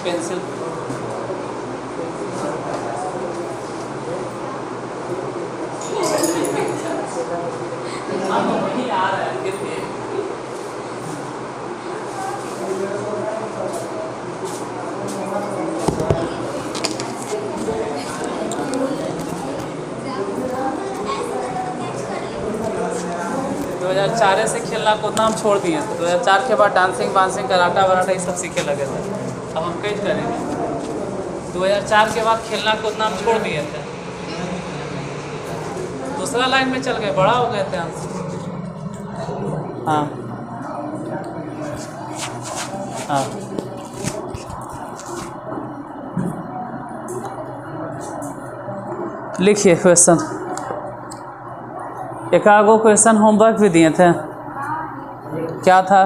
Pencil आ रहा है फिर भी 2004 से खेलना कूदना हम छोड़ दिए थे। 2004 के बाद डांसिंग वांसिंग कराटा वराटा ये सब सीखे लगे थे। अब हम कैसे करेंगे? 2004 के बाद खेलना कूदना हम छोड़ दिए थे, दूसरा लाइन में चल गए, बड़ा हो गए थे हम। हाँ हाँ लिखिए क्वेश्चन। एकागो क्वेश्चन होमवर्क भी दिए थे, क्या था?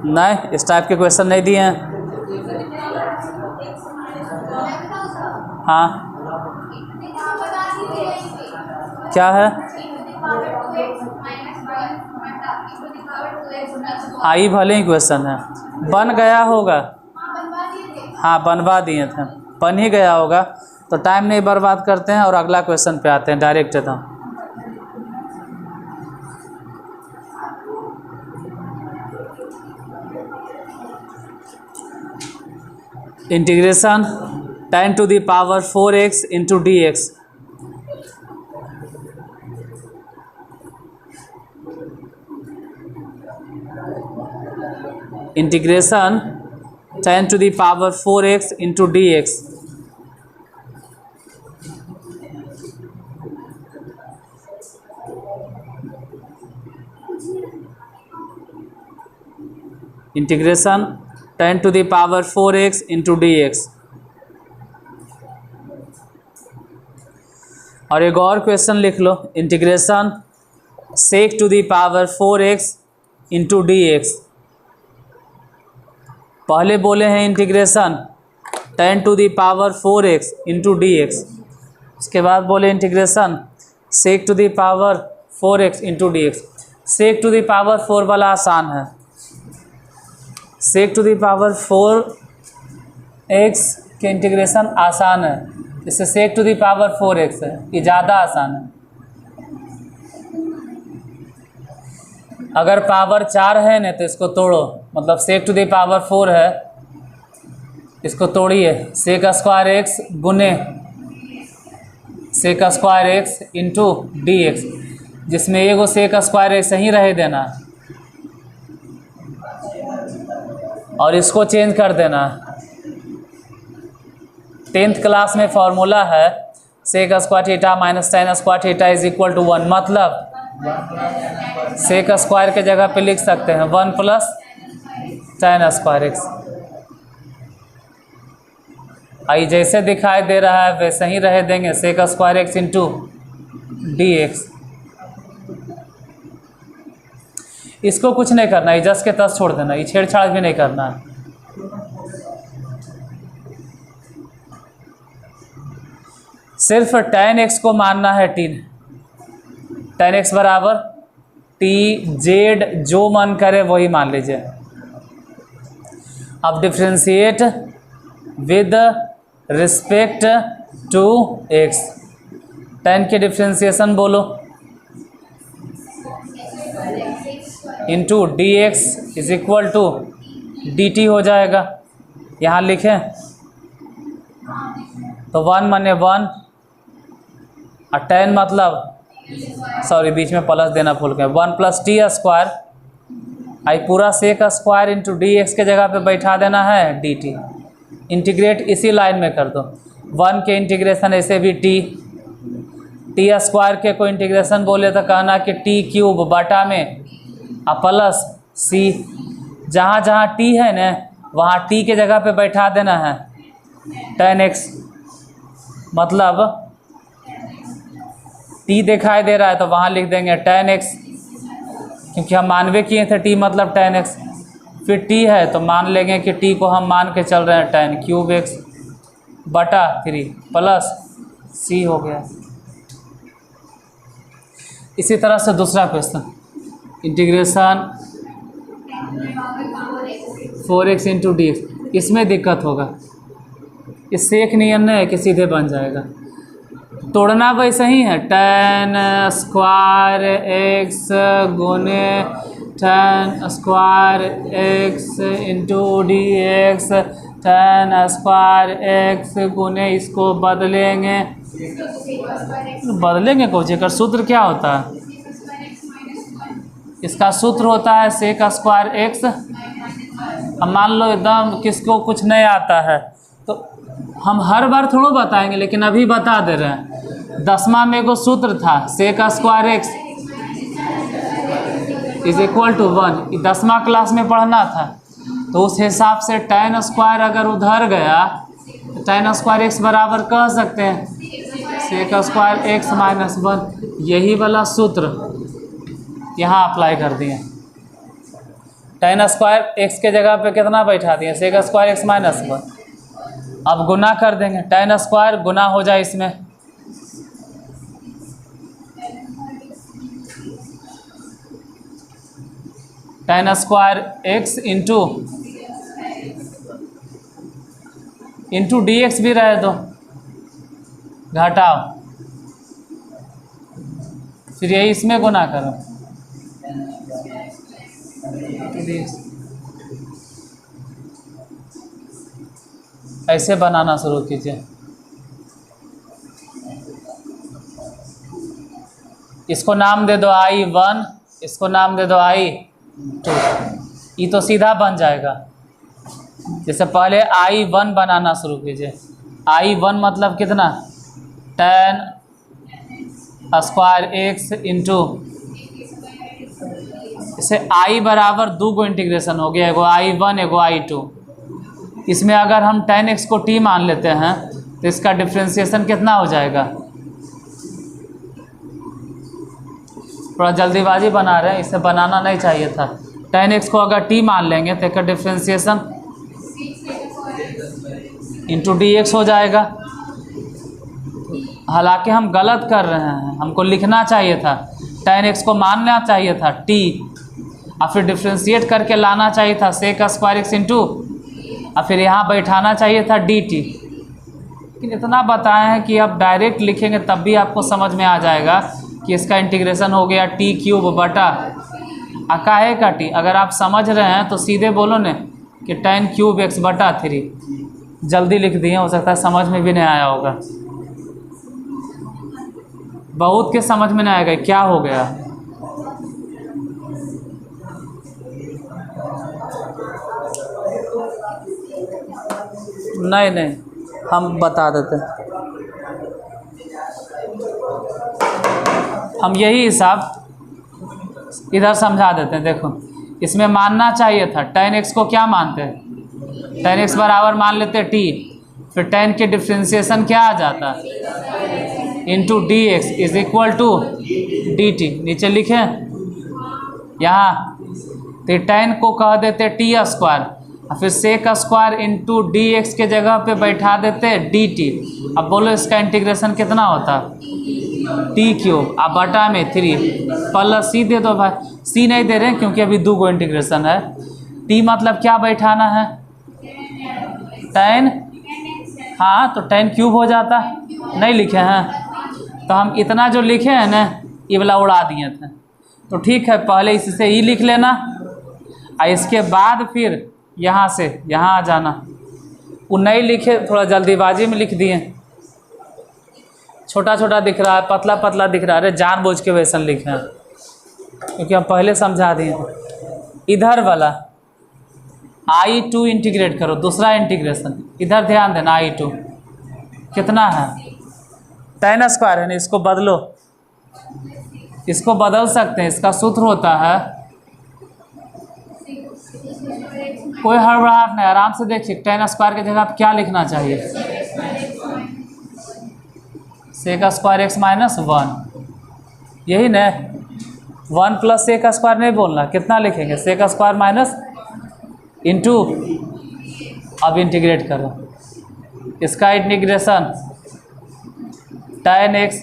नहीं, इस टाइप के क्वेश्चन नहीं दिए हैं। हाँ क्या है? आई भले ही क्वेश्चन है, बन गया होगा। हाँ बनवा दिए थे, बन ही गया होगा तो टाइम नहीं बर्बाद करते हैं और अगला क्वेश्चन पे आते हैं डायरेक्ट एकदम। Integration 10 to the power 4x into dx। Integration 10 to the power 4x into dx। Integration 10 to the power 4x into dx। और एक और क्वेश्चन लिख लो, integration sec to the power 4x into dx। पहले बोले हैं integration 10 to the power 4x into dx, उसके बाद बोले integration sec to the power 4x into dx। sec to the power 4 वाला आसान है, sec to the power 4x के इंटीग्रेशन आसान है, इससे sec to the power 4x है, ये ज़्यादा आसान है। अगर पावर 4 है ना तो इसको तोड़ो, मतलब sec टू द पावर 4 है, इसको तोड़िए, sec स्क्वायर एक्स गुने sec square x into d x, जिसमें एगो sec स्क्वायर एक्स ही रहे देना और इसको चेंज कर देना। 10th क्लास में फॉर्मूला है sec square theta minus tan square theta is equal to 1, मतलब sec स्क्वायर के जगह पे लिख सकते हैं 1 प्लस tan स्क्वायर एक्स। आई जैसे दिखाई दे रहा है वैसे ही रह देंगे, sec square x into d x. इसको कुछ नहीं करना है, जस्ट के तस छोड़ देना, ये छेड़छाड़ भी नहीं करना है। सिर्फ tan x को मानना है t, tan x बराबर t z, जो मन करे वही मान लीजिए। अब differentiate with respect to x, tan के डिफ्रेंशिएशन बोलो into d x is equal to d t हो जाएगा। यहाँ लिखें तो 1 माने 1 और tan मतलब, सॉरी बीच में प्लस देना भूल गए, 1 प्लस टी स्क्वायर, आई पूरा sec square into d x के जगह पे बैठा देना है डी टी। इंटीग्रेट इसी लाइन में कर दो, 1 के इंटीग्रेशन ऐसे भी टी स्क्वायर के कोई इंटीग्रेशन बोले तो कहना कि टी क्यूब बटा में प्लस सी, जहाँ जहाँ टी है ना वहाँ टी के जगह पे बैठा देना है tan x, मतलब टी दिखाई दे रहा है तो वहाँ लिख देंगे tan x क्योंकि हम मानवे किए थे टी मतलब tan x, फिर t है तो मान लेंगे कि t को हम मान के चल रहे हैं tan क्यूब x बटा 3 प्लस c हो गया। इसी तरह से दूसरा question, integration 4x into d x, इसमें दिक्कत होगा, इससे एक नियम नहीं है कि सीधे बन जाएगा, तोड़ना वैसे ही है, tan स्क्वायर एक्स गुने tan square x into d x, tan square x गुने इसको बदलेंगे कोची का सूत्र क्या होता है, इसका सूत्र होता है सेक स्क्वायर एक्स। अब मान लो एकदम किसको कुछ नहीं आता है तो हम हर बार थोड़ा बताएंगे, लेकिन अभी बता दे रहे हैं। 10वां में एगो सूत्र था sec square x is equal to 1, 10वां क्लास में पढ़ना था, तो उस हिसाब से tan स्क्वायर अगर उधर गया तो tan स्क्वायर एक्स बराबर कह सकते हैं सेक स्क्वायर एक्स माइनस 1, यही वाला सूत्र यहाँ अप्लाई कर दिए। tan स्क्वायर एक्स के जगह पे कितना बैठा दिए सेक स्क्वायर एक्स माइनस 1, अब गुना कर देंगे, tan स्क्वायर गुना हो जाए इसमें, tan square x into d x भी रहे दो, घटाओ, फिर यही इसमें गुना करो, ऐसे बनाना शुरू कीजिए। इसको नाम दे दो I1, इसको नाम दे दो I2, ये तो सीधा बन जाएगा। जैसे पहले I1 बनाना शुरू कीजिए, I1 मतलब कितना, tan स्क्वायर एक्स इंटू, इसे I बराबर 2 को इंटीग्रेशन हो गया, एगो I1 एगो I2, इसमें अगर हम tan x को t मान लेते हैं तो इसका डिफ्रेंशिएशन कितना हो जाएगा, थोड़ा जल्दीबाजी बना रहे हैं, इसे बनाना नहीं चाहिए था। tan x को अगर t मान लेंगे तो इसका डिफ्रेंशिएशन इंटू डी एक्स हो जाएगा। हालांकि हम गलत कर रहे हैं, हमको लिखना चाहिए था tan x को मानना चाहिए था t, और फिर डिफ्रेंशिएट करके लाना चाहिए था सेक स्क्वायर एक्स इंटू, और फिर यहाँ बैठाना चाहिए था dt। लेकिन इतना बताए हैं कि अब डायरेक्ट लिखेंगे तब भी आपको समझ में आ जाएगा कि इसका इंटीग्रेशन हो गया t क्यूब बटा अकाहे का t। अगर आप समझ रहे हैं तो सीधे बोलो न कि tan क्यूब x बटा 3, जल्दी लिख दिए, हो सकता है समझ में भी नहीं आया होगा, बहुत के समझ में नहीं आएगा क्या हो गया। नहीं हम बता देते, हम यही हिसाब इधर समझा देते हैं। देखो इसमें मानना चाहिए था tan x को क्या मानते हैं, tan x बराबर मान लेते t, फिर tan के डिफ्रेंशिएशन क्या आ जाता into d x is equal to d t, नीचे लिखें यहाँ, तो tan को कह देते टी स्क्वायर, और फिर sec square into d x के जगह पे बैठा देते डी टी। अब बोलो इसका इंटीग्रेशन कितना होता, टी क्यूब, अब बटा में 3 प्लस सी दे दो भाई, सी नहीं दे रहे हैं क्योंकि अभी 2 को इंटीग्रेशन है। टी मतलब क्या बैठाना है, tan, हाँ तो tan क्यूब हो जाता, नहीं लिखे हैं तो हम इतना जो लिखे हैं ना ये वाला उड़ा दिए थे, तो ठीक है पहले इससे ही लिख लेना, और इसके बाद फिर यहाँ से यहाँ आ जाना। वो नहीं लिखे, थोड़ा जल्दीबाजी में लिख दिए, छोटा छोटा दिख रहा है, पतला पतला दिख रहा है, अरे जानबूझ के वैसा लिखे हैं क्योंकि हम पहले समझा दिए। इधर वाला I2 इंटीग्रेट करो, दूसरा इंटीग्रेशन, इधर ध्यान देना, I2 कितना है, tan स्क्वायर है ना, इसको बदलो, इसको बदल सकते हैं, इसका सूत्र होता है, कोई हड़बड़ाहट नहीं, आराम से देखिए tan स्क्वायर की जगह आप क्या लिखना चाहिए, सेक स्क्वायर एक्स माइनस 1, यही न, 1 प्लस सेक स्क्वायर नहीं बोलना, कितना लिखेंगे, सेक स्क्वायर माइनस इंटू, अब इंटीग्रेट करो, इसका इंटीग्रेशन tan x,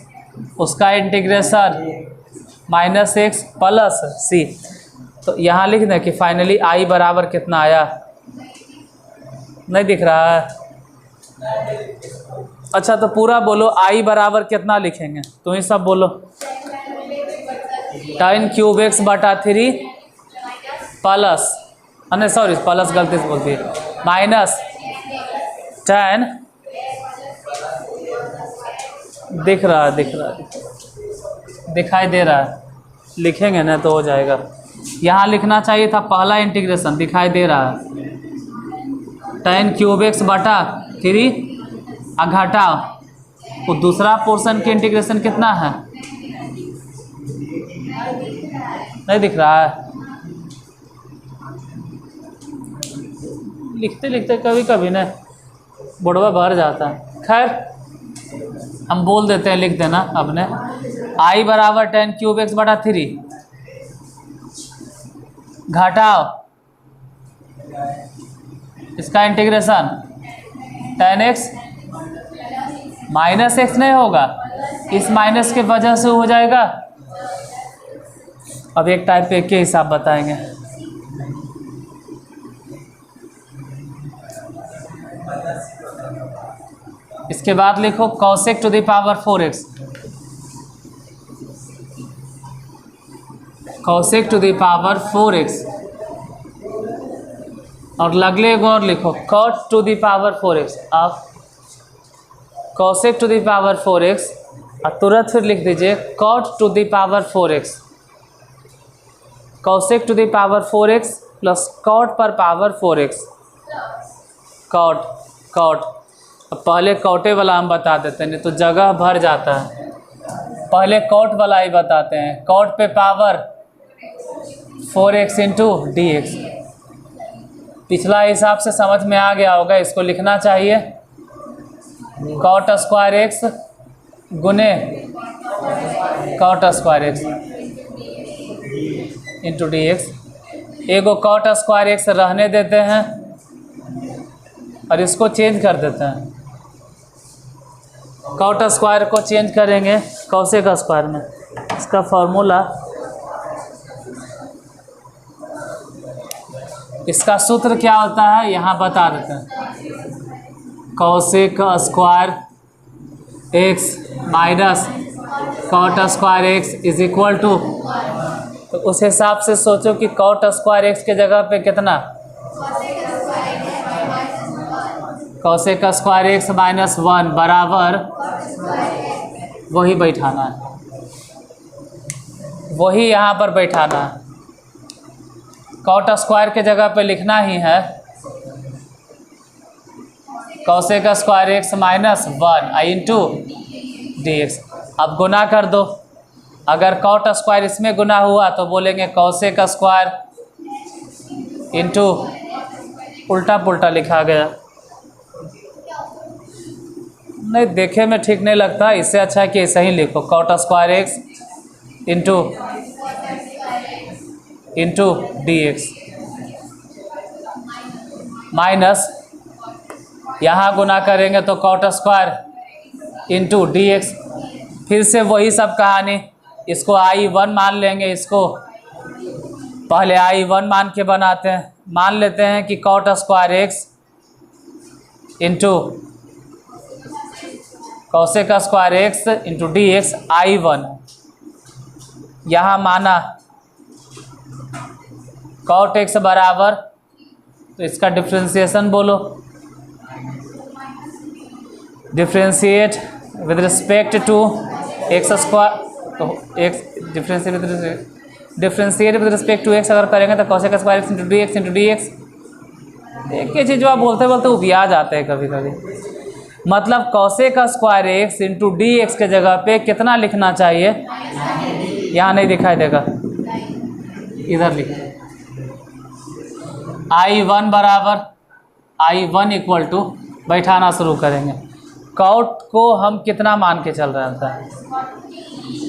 उसका इंटीग्रेशन माइनस एक्स प्लस सी। तो यहाँ लिख दें कि फाइनली आई बराबर कितना आया, नहीं दिख रहा है? अच्छा तो पूरा बोलो, आई बराबर कितना लिखेंगे, तुम ही सब बोलो। tan क्यूब एक्स बटा 3 प्लस, नहीं सॉरी प्लस गलती से बोलती है, माइनस tan, दिख रहा है दिखाई दे रहा है, लिखेंगे ना तो हो जाएगा। यहाँ लिखना चाहिए था पहला इंटीग्रेशन, दिखाई दे रहा है, tan क्यूब एक्स बटा 3 घटाओ, वो दूसरा पोर्शन के इंटीग्रेशन कितना है, नहीं दिख रहा है? लिखते लिखते कभी कभी ना बुढ़वा भर जाता है। खैर हम बोल देते हैं, लिख देना अपने, आई बराबर tan क्यूब एक्स बटा 3 घटाओ इसका integration tan x minus x नहीं होगा, इस माइनस के वजह से हो जाएगा। अब एक टाइप पे के हिसाब बताएंगे। इसके बाद लिखो cosec to the power 4x, cosec to the power 4x, और अगले एक और लिखो cot to the power 4x। अब cosec to the power 4x और तुरंत फिर लिख दीजिए cot to the power 4x, cosec to the power 4x plus cot पर पावर 4x, cot। अब पहले कॉटे वाला हम बता देते हैं, नहीं तो जगह भर जाता है। पहले कॉट वाला ही बताते हैं, कॉट पे power 4x into d x. पिछला हिसाब से समझ में आ गया होगा, इसको लिखना चाहिए कॉट स्क्वायर एक्स गुने cot square x into d x. एगो कॉट स्क्वायर एक्स रहने देते हैं और इसको चेंज कर देते हैं, कॉट स्क्वायर को चेंज करेंगे कॉसेक स्क्वायर में। इसका फॉर्मूला, इसका सूत्र क्या होता है यहाँ बता देते हैं, cosec square x minus cot square x is equal to, तो उस हिसाब से सोचो कि कॉट स्क्वायर एक्स के जगह पे कितना, कॉसेक स्क्वायर एक्स माइनस 1 बराबर वही बैठाना है, वही यहाँ पर बैठाना है। कॉट स्क्वायर के जगह पे लिखना ही है cosec square x minus 1 into d x. अब गुना कर दो, अगर कॉट स्क्वायर इसमें गुना हुआ तो बोलेंगे कॉसेक स्क्वायर इंटू, उल्टा पुल्टा लिखा गया, नहीं देखे में ठीक नहीं लगता, इससे अच्छा है कि ऐसा ही लिखो cot square x into d x minus, यहाँ गुना करेंगे तो cot square into d x. फिर से वही सब कहानी, इसको I1 मान लेंगे, इसको पहले I1 मान के बनाते हैं, मान लेते हैं कि cot square x into cosec square x into d x I1, यहाँ माना कॉट एक्स बराबर, तो इसका डिफ्रेंसिएशन बोलो, differentiate with respect to x square, तो x differentiate with respect to x अगर करेंगे तो cosec square x into d x. एक ही चीज़ जो आप बोलते बोलते उबिया जाते हैं कभी कभी, मतलब cosec square x into d x के जगह पे कितना लिखना चाहिए, यहाँ नहीं दिखाई देगा, इधर लिखो I1 बराबर I1 इक्वल टू, बैठाना शुरू करेंगे। कॉट को हम कितना मान के चल रहे थे,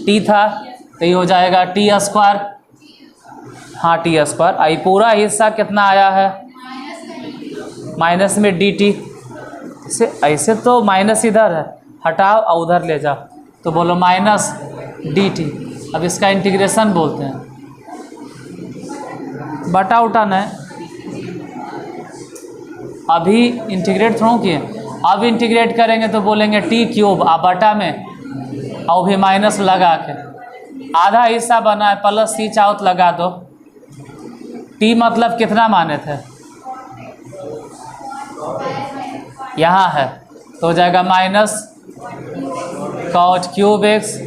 टी था, तो ये हो जाएगा टी स्क्वायर, हाँ टी स्क्वायर। आई पूरा हिस्सा कितना आया है, माइनस में डी टी। ऐसे तो माइनस इधर है, हटाओ और उधर ले जाओ, तो बोलो माइनस डी टी। अब इसका इंटीग्रेशन बोलते हैं, बटा उठाना है। अभी इंटीग्रेट थोड़ा किए, अब इंटीग्रेट करेंगे तो बोलेंगे टी क्यूब, अब बटा में और भी माइनस लगा के आधा हिस्सा बना है, प्लस सी चाहो तो लगा दो। टी मतलब कितना माने थे, यहाँ है, तो हो जाएगा माइनस कॉट क्यूब एक्स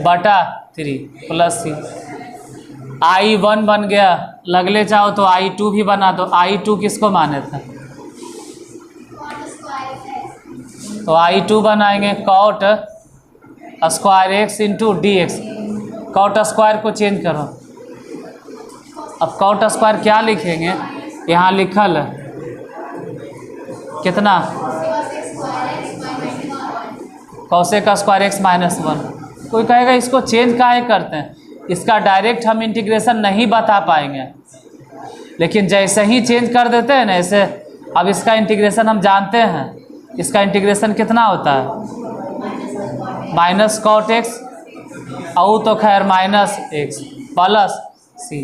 बटा 3 प्लस सी। I1 बन गया, लगले चाहो तो I2 भी बना दो। I2 किसको माने थे, तो I2 बनाएंगे cot square x into d x. Cot square को चेंज करो, अब कॉट स्क्वायर क्या लिखेंगे, यहाँ लिखल है कितना, कॉसेक स्क्वायर एक्स माइनस 1। कोई कहेगा इसको चेंज काहे करते हैं, इसका डायरेक्ट हम इंटीग्रेशन नहीं बता पाएंगे, लेकिन जैसे ही चेंज कर देते हैं ना ऐसे, अब इसका इंटीग्रेशन हम जानते हैं। इसका इंटीग्रेशन कितना होता है, माइनस कॉट एक्स और तो खैर माइनस एक्स प्लस सी।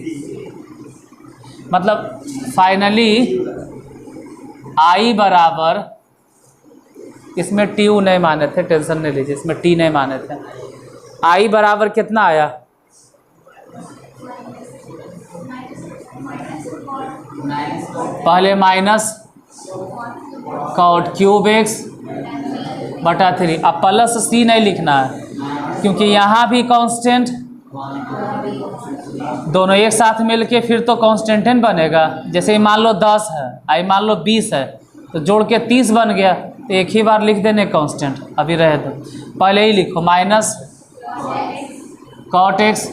मतलब फाइनली आई बराबर, इसमें टी यू नहीं माने थे, टेंशन नहीं लीजिए, इसमें टी नहीं माने थे। आई बराबर कितना आया, पहले माइनस कॉट क्यूब एक्स बटा 3, अब प्लस सी नहीं लिखना है क्योंकि यहाँ भी कांस्टेंट, दोनों एक साथ मिलके फिर तो कांस्टेंट बनेगा। जैसे मान लो 10 है, आई मान लो 20 है, तो जोड़ के 30 बन गया, तो एक ही बार लिख देने कांस्टेंट, अभी रहे दो। पहले ही लिखो माइनस कॉट एक्स,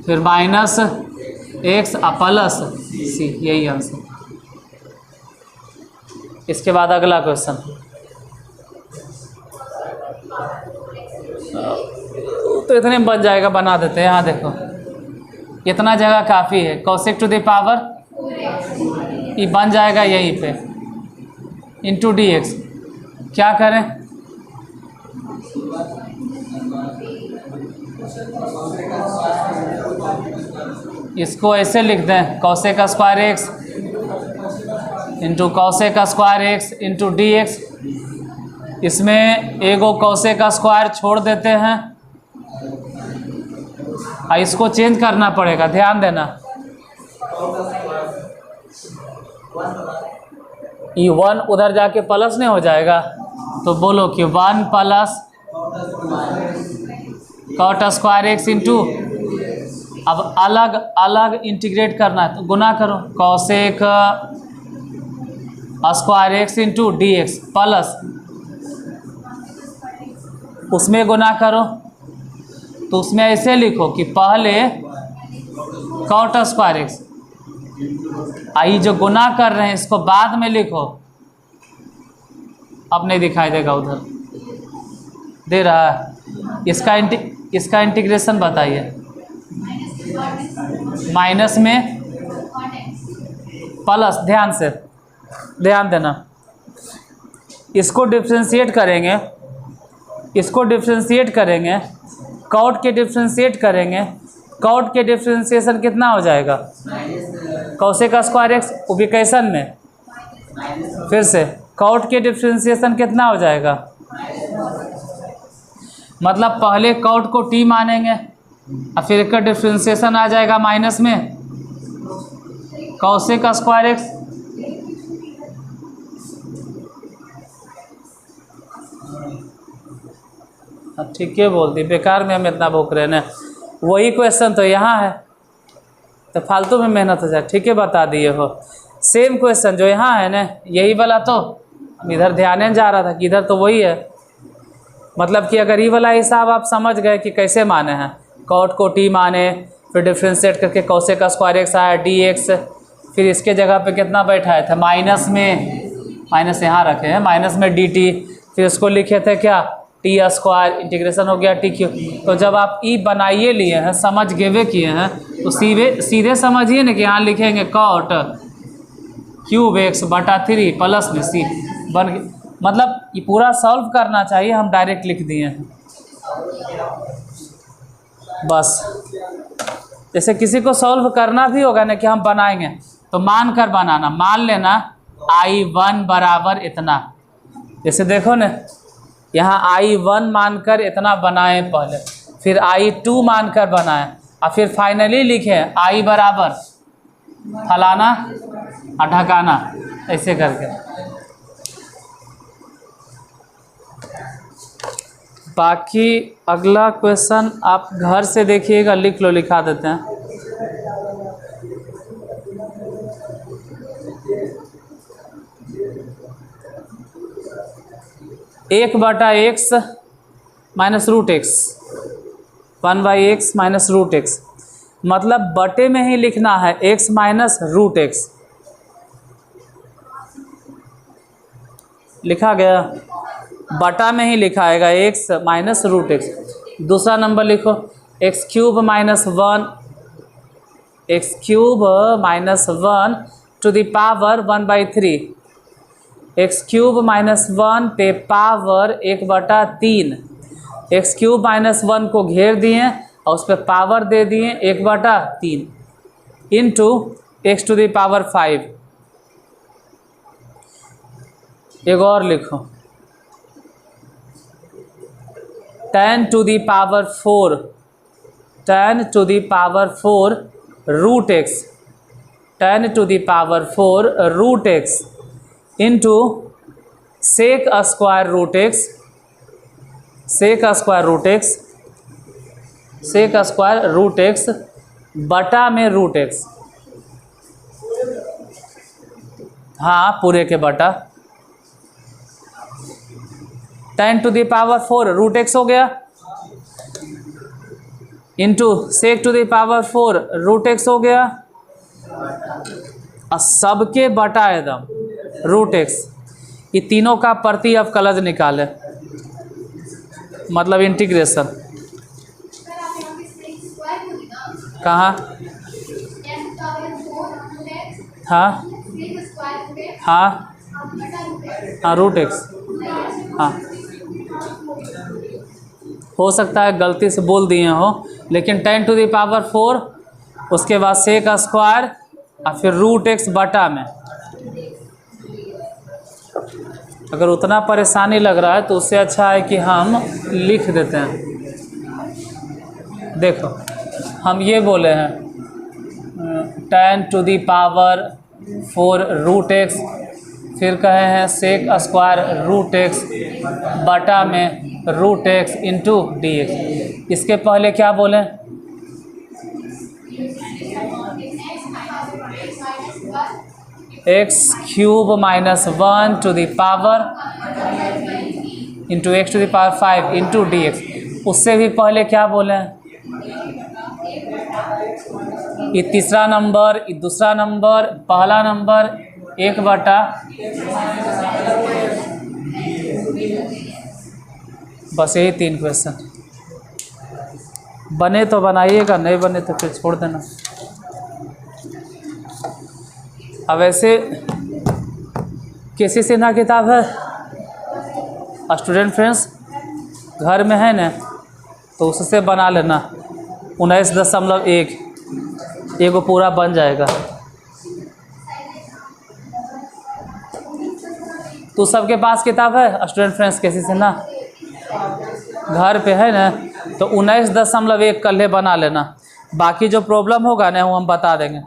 फिर माइनस एक्स प्लस सी, यही आंसर। इसके बाद अगला क्वेश्चन, तो इतने में बन जाएगा, बना देते हैं। यहाँ देखो इतना जगह काफ़ी है, कॉसेक टू द पावर ये बन जाएगा यहीं पे इंटू डी एक्स। क्या करें, इसको ऐसे लिख दें, cosec square x into cosec square x into d x. इसमें एगो कॉसेक स्क्वायर छोड़ देते हैं, इसको चेंज करना पड़ेगा, ध्यान देना। ये 1 उधर जाके प्लस नहीं हो जाएगा, तो बोलो कि 1 plus cot square x into, अब अलग अलग इंटीग्रेट करना है तो गुना करो, cosec square x into d x plus उसमें गुना करो, तो उसमें ऐसे लिखो कि पहले कॉट स्क्वायर एक्स, आई जो गुना कर रहे हैं इसको बाद में लिखो। अब नहीं दिखाई देगा, उधर दे रहा है। इसका इंटीग्रेशन बताइए, माइनस में प्लस, ध्यान से ध्यान देना। इसको डिफ्रेंशिएट करेंगे, इसको डिफ्रेंशिएट करेंगे, कॉट के डिफ्रेंशिएट करेंगे, कॉट के डिफ्रेंशिएशन कितना हो जाएगा, कॉसेक स्क्वायर एक्स उबिकेशन में, फिर से कॉट के डिफ्रेंशिएशन कितना हो जाएगा, मतलब पहले कॉट को टी मानेंगे और फिर इसका डिफ्रेंशिएशन आ जाएगा माइनस में कॉसेक स्क्वायर एक्स। ठीक है बोल दी, बेकार में हम इतना भूख रहे हैं। वही क्वेश्चन तो यहाँ है, तो फालतू में मेहनत हो जाए। ठीक है बता दिए हो, सेम क्वेश्चन जो यहाँ है ना, यही वाला तो इधर ध्यान नहीं जा रहा था कि इधर तो वही है। मतलब कि अगर ये वाला हिसाब आप समझ गए कि कैसे माने हैं, कॉट को टी माने, फिर डिफ्रेंशिएट करके कॉसेक स्क्वायर एक्स आया डी एक्स, फिर इसके जगह पे कितना बैठाया था, माइनस में, माइनस यहाँ रखे हैं, माइनस में डी टी, फिर उसको लिखे थे क्या, टी स्क्वायर इंटीग्रेशन हो गया टी क्यूब। तो जब आप ई बनाइए लिए हैं, समझ गेवे किए हैं, तो सीधे समझिए ना कि यहाँ लिखेंगे कॉट क्यूब एक्स बटा 3 प्लस में सी बन गया। मतलब ये पूरा सॉल्व करना चाहिए, हम डायरेक्ट लिख दिए हैं बस। जैसे किसी को सॉल्व करना भी होगा ना कि हम बनाएंगे, तो मान कर बनाना, मान लेना I1 बराबर इतना। जैसे देखो ना, यहाँ I1 मानकर इतना बनाएं पहले, फिर I2 मानकर बनाएं, और फिर फाइनली लिखें I बराबर फलाना और ढकाना, ऐसे करके। बाकी अगला क्वेश्चन आप घर से देखिएगा, लिख लो, लिखा देते हैं। एक बटा x minus root x, 1/x minus root x, मतलब बटे में ही लिखना है x माइनस रूट एक्स। लिखा गया, बटा में ही लिखा आएगा x माइनस रूट एक्स। दूसरा नंबर लिखो x cube minus 1 to the power 1/3, x cube minus 1 पे पावर 1/3। एक्स क्यूब माइनस 1 को घेर दिए और उस पर पावर दे दिए 1/3 into x to the power 5। एक और लिखो 10 to the power 4, 10 to the power 4 root x, 10 to the power 4 root x into sec square root x, sec square root x, sec square root x बटा में root x. हाँ, पूरे के बटा 10 to the power 4 root x हो गया, into sec to the power 4 root x हो गया, और सबके बटा एकदम रूट एक्स। ये तीनों का प्रति अवकलज निकाले, मतलब इंटीग्रेशन। कहाँ? हाँ हाँ हाँ, रूट एक्स। हाँ, हो सकता है गलती से बोल दिए हो, लेकिन 10 टू द पावर 4, उसके बाद सेक स्क्वायर और फिर रूट एक्स बटा में। अगर उतना परेशानी लग रहा है तो उससे अच्छा है कि हम लिख देते हैं। देखो, हम ये बोले हैं 10 to the power 4 root x, फिर कहे हैं सेक स्क्वायर रूट एक्स बटा में root x into d x. इसके पहले क्या बोलें? X cube minus 1 to the power into x to the power 5 into d x. उससे भी पहले क्या बोलें? ये तीसरा नंबर, ये दूसरा नंबर, पहला नंबर 1 बटा, बस यही 3 क्वेश्चन। बने तो बनाइएगा, नहीं बने तो फिर छोड़ देना। अब ऐसे केसी सिन्हा किताब है स्टूडेंट फ्रेंड्स, घर में है ना, तो उससे बना लेना 19.1, एगो पूरा बन जाएगा। तो सबके पास किताब है स्टूडेंट फ्रेंड्स केसी सिन्हा? घर पे है ना, तो 19.1 कल्हे बना लेना। बाकी जो प्रॉब्लम होगा ना वो हम बता देंगे।